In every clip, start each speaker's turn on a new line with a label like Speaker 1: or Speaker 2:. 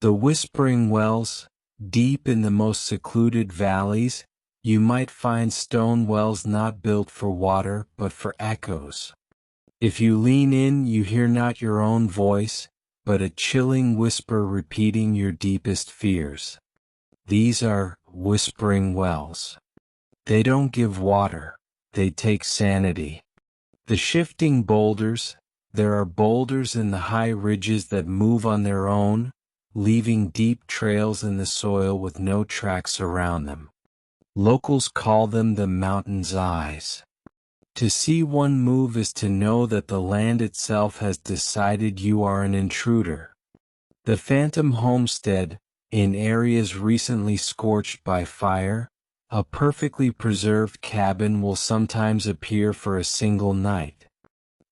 Speaker 1: The whispering wells, deep in the most secluded valleys, you might find stone wells not built for water but for echoes. If you lean in, you hear not your own voice, but a chilling whisper repeating your deepest fears. These are whispering wells. They don't give water, they take sanity. The shifting boulders, there are boulders in the high ridges that move on their own, leaving deep trails in the soil with no tracks around them. Locals call them the mountain's eyes. To see one move is to know that the land itself has decided you are an intruder. The phantom homestead, in areas recently scorched by fire, a perfectly preserved cabin will sometimes appear for a single night.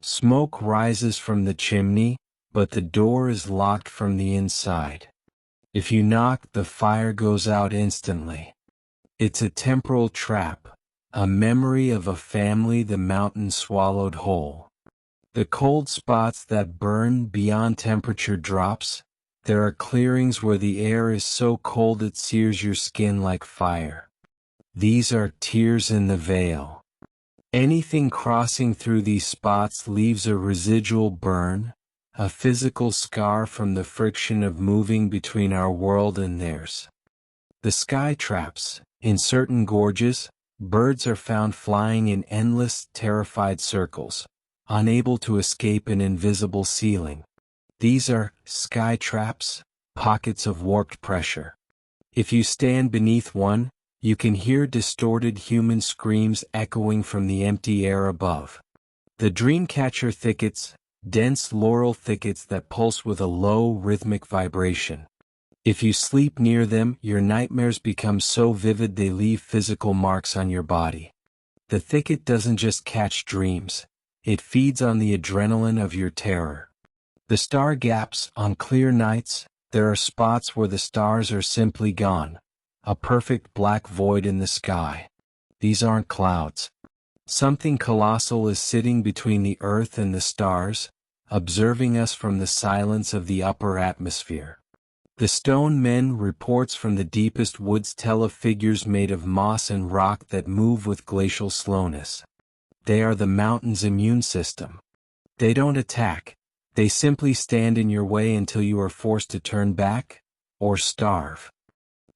Speaker 1: Smoke rises from the chimney, but the door is locked from the inside. If you knock, the fire goes out instantly. It's a temporal trap, a memory of a family the mountain swallowed whole. The cold spots that burn beyond temperature drops, there are clearings where the air is so cold it sears your skin like fire. These are tears in the veil. Anything crossing through these spots leaves a residual burn, a physical scar from the friction of moving between our world and theirs. The sky traps, in certain gorges, birds are found flying in endless, terrified circles, unable to escape an invisible ceiling. These are sky traps, pockets of warped pressure. If you stand beneath one, you can hear distorted human screams echoing from the empty air above. The dreamcatcher thickets, dense laurel thickets that pulse with a low rhythmic vibration. If you sleep near them, your nightmares become so vivid they leave physical marks on your body. The thicket doesn't just catch dreams, it feeds on the adrenaline of your terror. The star gaps, on clear nights, there are spots where the stars are simply gone. A perfect black void in the sky. These aren't clouds. Something colossal is sitting between the earth and the stars, observing us from the silence of the upper atmosphere. The Stone Men reports from the deepest woods tell of figures made of moss and rock that move with glacial slowness. They are the mountain's immune system. They don't attack, they simply stand in your way until you are forced to turn back, or starve.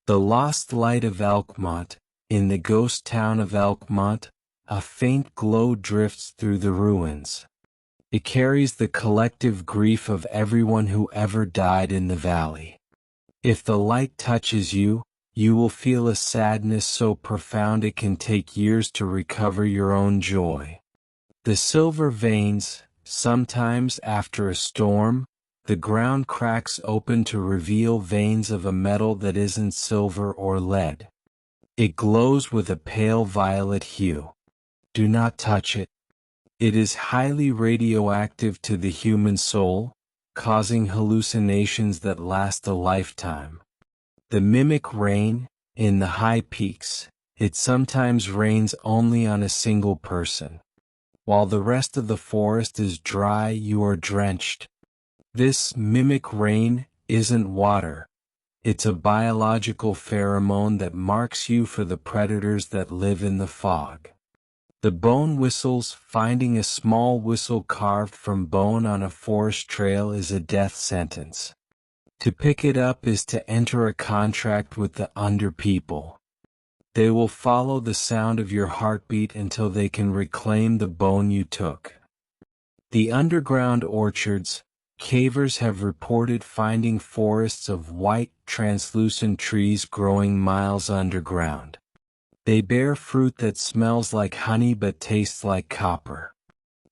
Speaker 1: The lost light of Elkmont, in the ghost town of Elkmont, a faint glow drifts through the ruins. It carries the collective grief of everyone who ever died in the valley. If the light touches you, you will feel a sadness so profound it can take years to recover your own joy. The silver veins, sometimes after a storm, the ground cracks open to reveal veins of a metal that isn't silver or lead. It glows with a pale violet hue. Do not touch it. It is highly radioactive to the human soul, causing hallucinations that last a lifetime. The mimic rain, in the high peaks, it sometimes rains only on a single person. While the rest of the forest is dry, you are drenched. This mimic rain isn't water. It's a biological pheromone that marks you for the predators that live in the fog. The bone whistles, finding a small whistle carved from bone on a forest trail is a death sentence. To pick it up is to enter a contract with the underpeople. They will follow the sound of your heartbeat until they can reclaim the bone you took. The underground orchards, cavers have reported finding forests of white, translucent trees growing miles underground. They bear fruit that smells like honey but tastes like copper.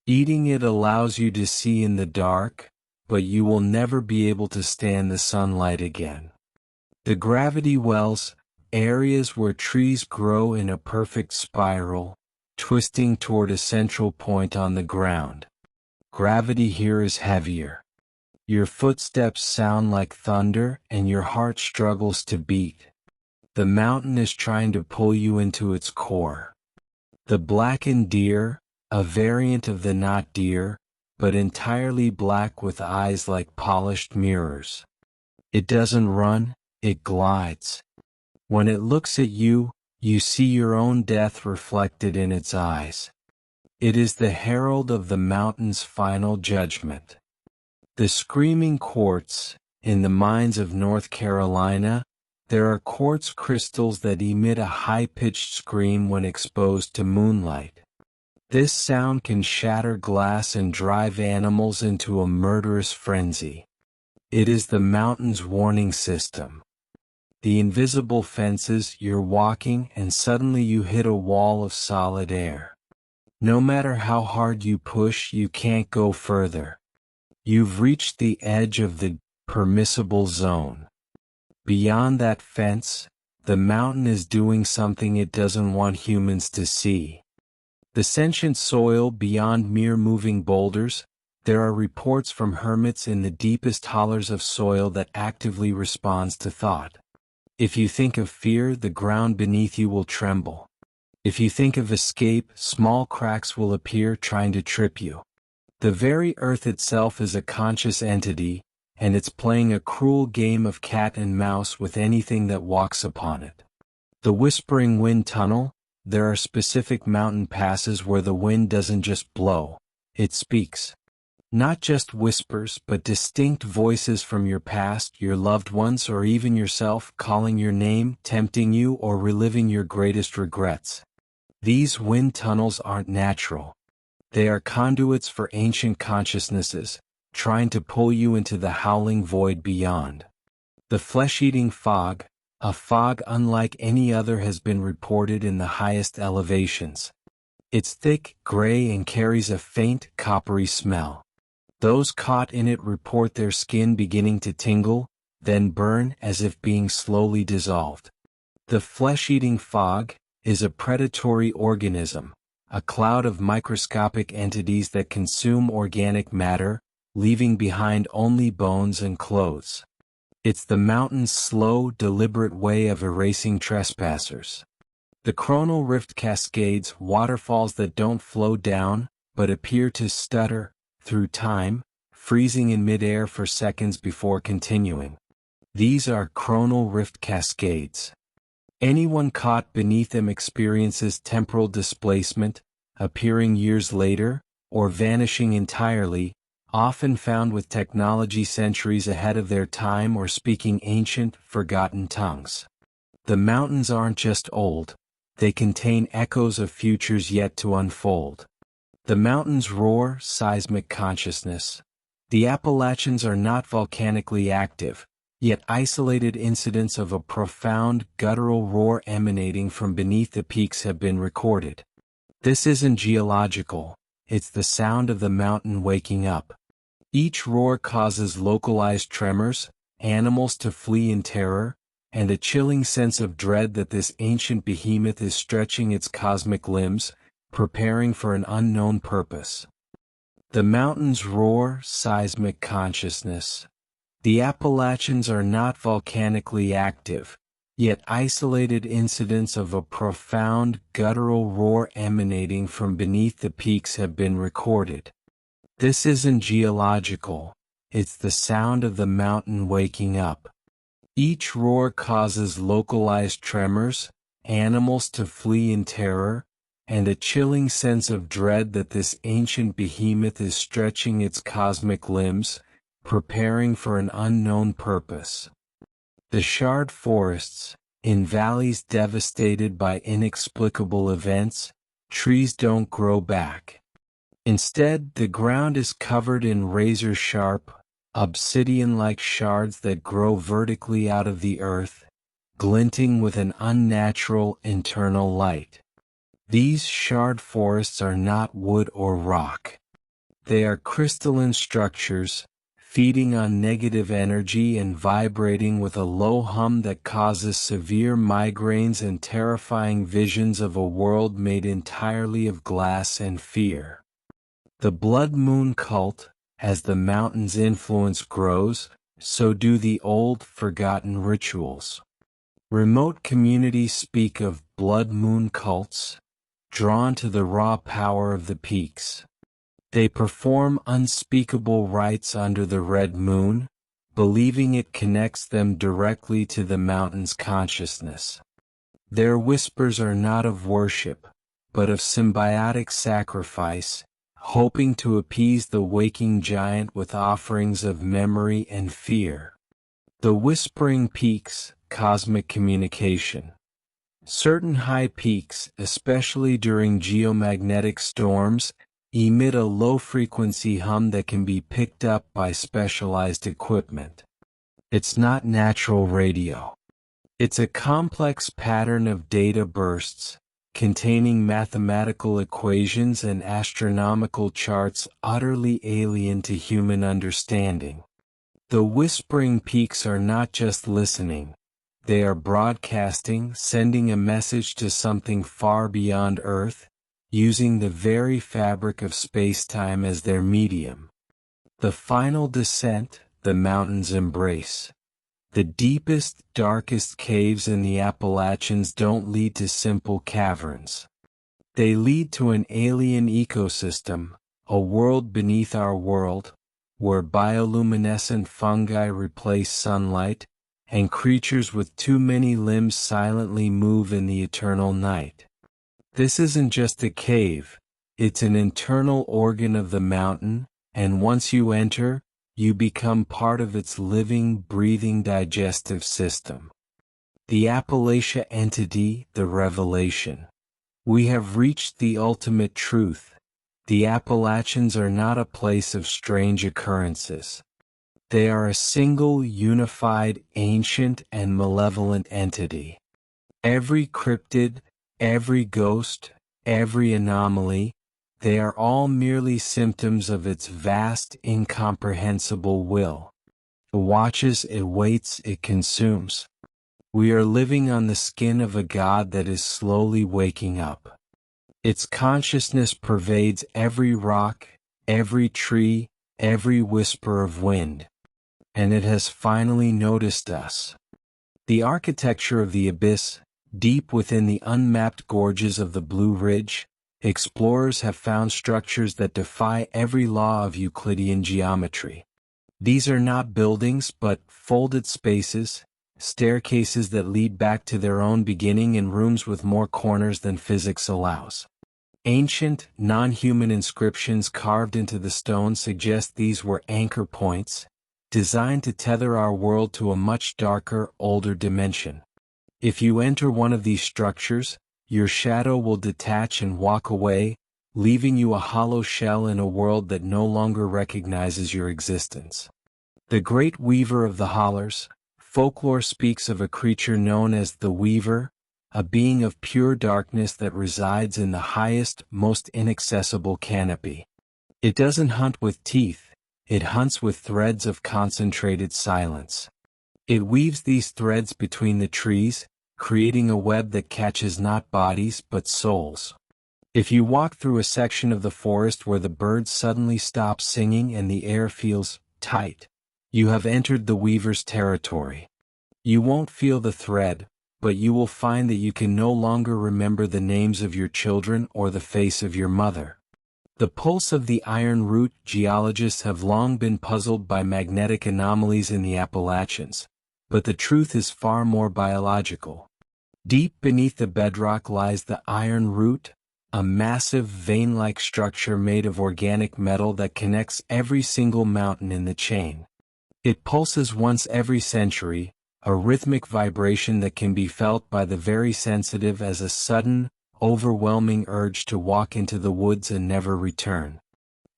Speaker 1: Eating it allows you to see in the dark, but you will never be able to stand the sunlight again. The gravity wells, areas where trees grow in a perfect spiral, twisting toward a central point on the ground. Gravity here is heavier. Your footsteps sound like thunder and your heart struggles to beat. The mountain is trying to pull you into its core. The blackened deer, a variant of the not deer, but entirely black with eyes like polished mirrors. It doesn't run, it glides. When it looks at you, you see your own death reflected in its eyes. It is the herald of the mountain's final judgment. The screaming quartz. In the mines of North Carolina, there are quartz crystals that emit a high-pitched scream when exposed to moonlight. This sound can shatter glass and drive animals into a murderous frenzy. It is the mountain's warning system. The invisible fences. You're walking and suddenly you hit a wall of solid air. No matter how hard you push, you can't go further. You've reached the edge of the permissible zone. Beyond that fence, the mountain is doing something it doesn't want humans to see. The sentient soil beyond mere moving boulders. There are reports from hermits in the deepest hollers of soil that actively responds to thought. If you think of fear, the ground beneath you will tremble. If you think of escape, small cracks will appear trying to trip you. The very earth itself is a conscious entity, and it's playing a cruel game of cat and mouse with anything that walks upon it. The Whispering Wind Tunnel. There are specific mountain passes where the wind doesn't just blow, it speaks. Not just whispers, but distinct voices from your past, your loved ones, or even yourself, calling your name, tempting you, or reliving your greatest regrets. These wind tunnels aren't natural. They are conduits for ancient consciousnesses, trying to pull you into the howling void beyond. The flesh-eating fog. A fog unlike any other has been reported in the highest elevations. It's thick, gray, and carries a faint, coppery smell. Those caught in it report their skin beginning to tingle, then burn as if being slowly dissolved. The flesh-eating fog is a predatory organism, a cloud of microscopic entities that consume organic matter, leaving behind only bones and clothes. It's the mountain's slow, deliberate way of erasing trespassers. The coronal rift cascades, waterfalls that don't flow down, but appear to stutter through time, freezing in midair for seconds before continuing. These are coronal rift cascades. Anyone caught beneath them experiences temporal displacement, appearing years later, or vanishing entirely, often found with technology centuries ahead of their time or speaking ancient, forgotten tongues. The mountains aren't just old, they contain echoes of futures yet to unfold. The mountains roar, seismic consciousness. The Appalachians are not volcanically active, yet isolated incidents of a profound, guttural roar emanating from beneath the peaks have been recorded. This isn't geological, it's the sound of the mountain waking up. Each roar causes localized tremors, animals to flee in terror, and a chilling sense of dread that this ancient behemoth is stretching its cosmic limbs, preparing for an unknown purpose. The mountains roar, seismic consciousness. The Appalachians are not volcanically active, yet isolated incidents of a profound, guttural roar emanating from beneath the peaks have been recorded. This isn't geological, it's the sound of the mountain waking up. Each roar causes localized tremors, animals to flee in terror, and a chilling sense of dread that this ancient behemoth is stretching its cosmic limbs, preparing for an unknown purpose. The charred forests, in valleys devastated by inexplicable events, trees don't grow back. Instead, the ground is covered in razor-sharp, obsidian-like shards that grow vertically out of the earth, glinting with an unnatural internal light. These shard forests are not wood or rock. They are crystalline structures, feeding on negative energy and vibrating with a low hum that causes severe migraines and terrifying visions of a world made entirely of glass and fear. The blood moon cult. As the mountain's influence grows, so do the old, forgotten rituals. Remote communities speak of blood moon cults, drawn to the raw power of the peaks. They perform unspeakable rites under the red moon, believing it connects them directly to the mountain's consciousness. Their whispers are not of worship, but of symbiotic sacrifice, hoping to appease the waking giant with offerings of memory and fear. The whispering peaks, cosmic communication. Certain high peaks, especially during geomagnetic storms, emit a low-frequency hum that can be picked up by specialized equipment. It's not natural radio. It's a complex pattern of data bursts, containing mathematical equations and astronomical charts utterly alien to human understanding. The whispering peaks are not just listening. They are broadcasting, sending a message to something far beyond Earth, using the very fabric of space-time as their medium. The final descent, the mountain's embrace. The deepest, darkest caves in the Appalachians don't lead to simple caverns. They lead to an alien ecosystem, a world beneath our world, where bioluminescent fungi replace sunlight, and creatures with too many limbs silently move in the eternal night. This isn't just a cave, it's an internal organ of the mountain, and once you enter, you become part of its living, breathing digestive system. The Appalachia entity, the revelation. We have reached the ultimate truth. The Appalachians are not a place of strange occurrences. They are a single, unified, ancient, and malevolent entity. Every cryptid, every ghost, every anomaly, they are all merely symptoms of its vast, incomprehensible will. It watches, it waits, it consumes. We are living on the skin of a god that is slowly waking up. Its consciousness pervades every rock, every tree, every whisper of wind. And it has finally noticed us. The architecture of the abyss, deep within the unmapped gorges of the Blue Ridge, explorers have found structures that defy every law of Euclidean geometry. These are not buildings but folded spaces, staircases that lead back to their own beginning in rooms with more corners than physics allows. Ancient, non-human inscriptions carved into the stone suggest these were anchor points, designed to tether our world to a much darker, older dimension. If you enter one of these structures, your shadow will detach and walk away, leaving you a hollow shell in a world that no longer recognizes your existence. The Great Weaver of the Hollers, folklore speaks of a creature known as the Weaver, a being of pure darkness that resides in the highest, most inaccessible canopy. It doesn't hunt with teeth. It hunts with threads of concentrated silence. It weaves these threads between the trees, creating a web that catches not bodies but souls. If you walk through a section of the forest where the birds suddenly stop singing and the air feels tight, you have entered the weaver's territory. You won't feel the thread, but you will find that you can no longer remember the names of your children or the face of your mother. The pulse of the iron root. Geologists have long been puzzled by magnetic anomalies in the Appalachians, but the truth is far more biological. Deep beneath the bedrock lies the iron root, a massive vein-like structure made of organic metal that connects every single mountain in the chain. It pulses once every century, a rhythmic vibration that can be felt by the very sensitive as a sudden, overwhelming urge to walk into the woods and never return.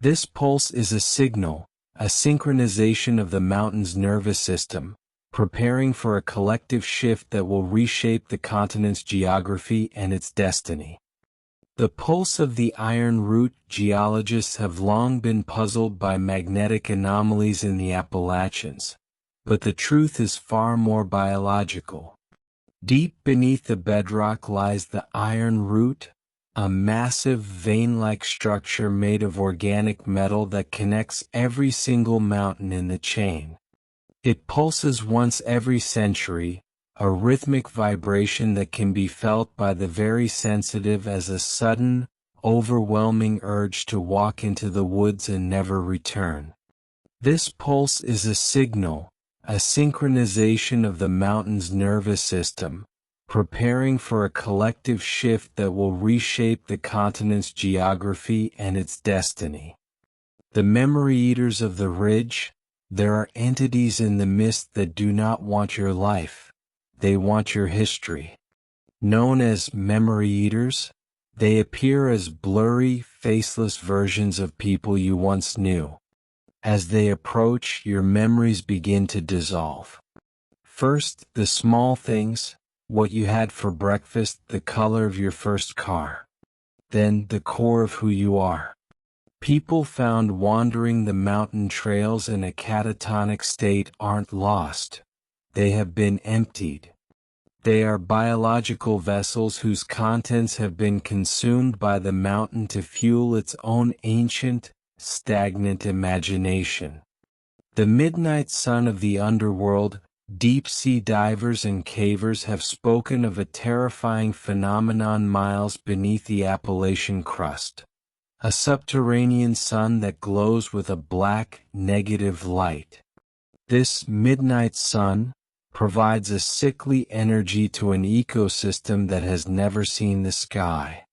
Speaker 1: This pulse is a signal, a synchronization of the mountain's nervous system, preparing for a collective shift that will reshape the continent's geography and its destiny. The pulse of the iron root. Geologists have long been puzzled by magnetic anomalies in the Appalachians, but the truth is far more biological. Deep beneath the bedrock lies the iron root, a massive vein-like structure made of organic metal that connects every single mountain in the chain. It pulses once every century, a rhythmic vibration that can be felt by the very sensitive as a sudden, overwhelming urge to walk into the woods and never return. This pulse is a signal, a synchronization of the mountain's nervous system, preparing for a collective shift that will reshape the continent's geography and its destiny. The memory eaters of the ridge, there are entities in the mist that do not want your life, they want your history. Known as memory eaters, they appear as blurry, faceless versions of people you once knew. As they approach, your memories begin to dissolve. First, the small things, what you had for breakfast, the color of your first car. Then, the core of who you are. People found wandering the mountain trails in a catatonic state aren't lost. They have been emptied. They are biological vessels whose contents have been consumed by the mountain to fuel its own ancient, stagnant imagination. The midnight sun of the underworld, deep-sea divers and cavers have spoken of a terrifying phenomenon miles beneath the Appalachian crust. A subterranean sun that glows with a black, negative light. This midnight sun provides a sickly energy to an ecosystem that has never seen the sky.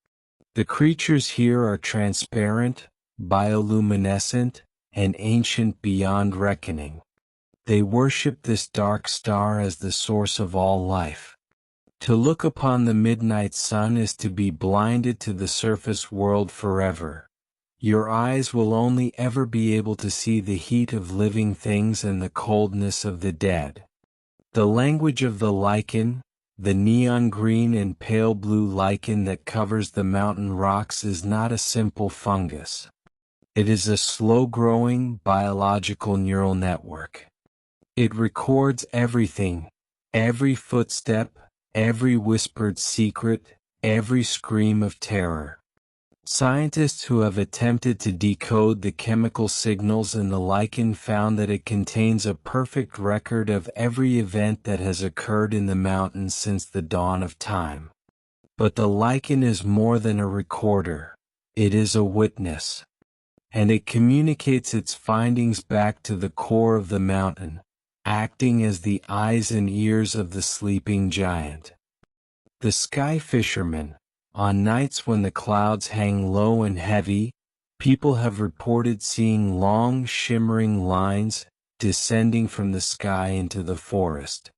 Speaker 1: The creatures here are transparent, bioluminescent, and ancient beyond reckoning. They worship this dark star as the source of all life. To look upon the midnight sun is to be blinded to the surface world forever. Your eyes will only ever be able to see the heat of living things and the coldness of the dead. The language of the lichen, the neon green and pale blue lichen that covers the mountain rocks, is not a simple fungus. It is a slow-growing biological neural network. It records everything, every footstep, every whispered secret, every scream of terror. Scientists who have attempted to decode the chemical signals in the lichen found that it contains a perfect record of every event that has occurred in the mountains since the dawn of time. But the lichen is more than a recorder. It is a witness. And it communicates its findings back to the core of the mountain, acting as the eyes and ears of the sleeping giant. The sky fisherman. On nights when the clouds hang low and heavy, people have reported seeing long shimmering lines descending from the sky into the forest.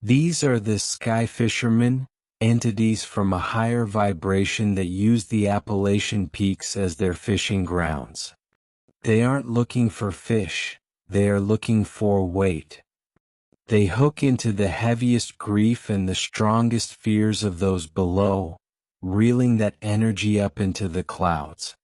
Speaker 1: These are the sky fishermen, entities from a higher vibration that use the Appalachian peaks as their fishing grounds. They aren't looking for fish, they are looking for weight. They hook into the heaviest grief and the strongest fears of those below, reeling that energy up into the clouds.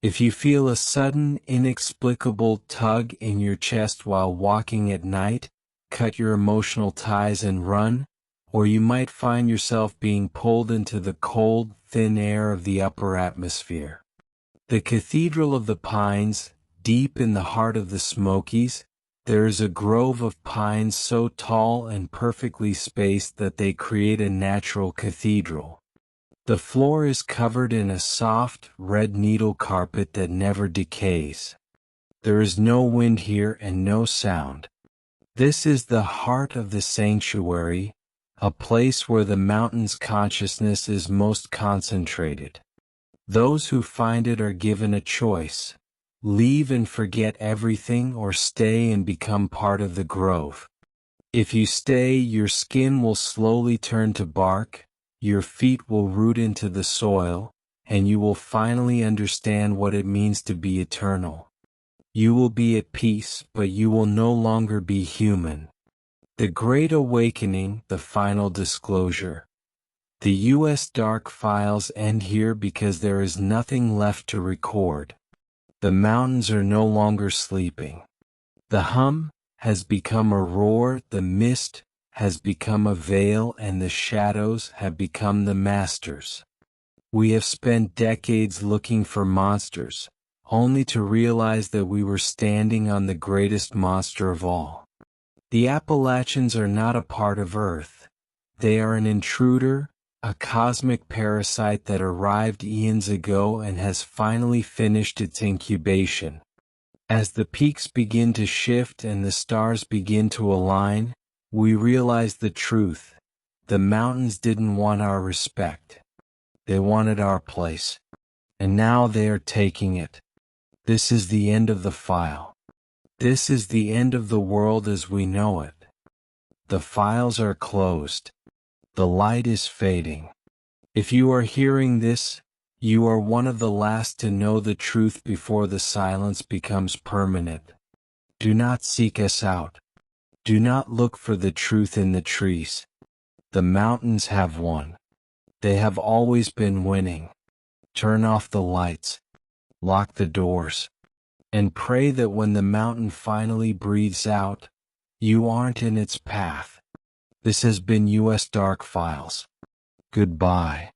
Speaker 1: If you feel a sudden, inexplicable tug in your chest while walking at night, cut your emotional ties and run, or you might find yourself being pulled into the cold, thin air of the upper atmosphere. The Cathedral of the Pines, deep in the heart of the Smokies, there is a grove of pines so tall and perfectly spaced that they create a natural cathedral. The floor is covered in a soft, red needle carpet that never decays. There is no wind here and no sound. This is the heart of the sanctuary, a place where the mountain's consciousness is most concentrated. Those who find it are given a choice: leave and forget everything, or stay and become part of the grove. If you stay, your skin will slowly turn to bark, your feet will root into the soil, and you will finally understand what it means to be eternal. You will be at peace, but you will no longer be human. The Great Awakening, the final disclosure. The U.S. Dark Files end here because there is nothing left to record. The mountains are no longer sleeping. The hum has become a roar, the mist has become a veil, and the shadows have become the masters. We have spent decades looking for monsters, only to realize that we were standing on the greatest monster of all. The Appalachians are not a part of Earth. They are an intruder, a cosmic parasite that arrived eons ago and has finally finished its incubation. As the peaks begin to shift and the stars begin to align, we realize the truth. The mountains didn't want our respect. They wanted our place. And now they are taking it. This is the end of the file. This is the end of the world as we know it. The files are closed. The light is fading. If you are hearing this, you are one of the last to know the truth before the silence becomes permanent. Do not seek us out. Do not look for the truth in the trees. The mountains have won. They have always been winning. Turn off the lights. Lock the doors. And pray that when the mountain finally breathes out, you aren't in its path. This has been US Dark Files. Goodbye.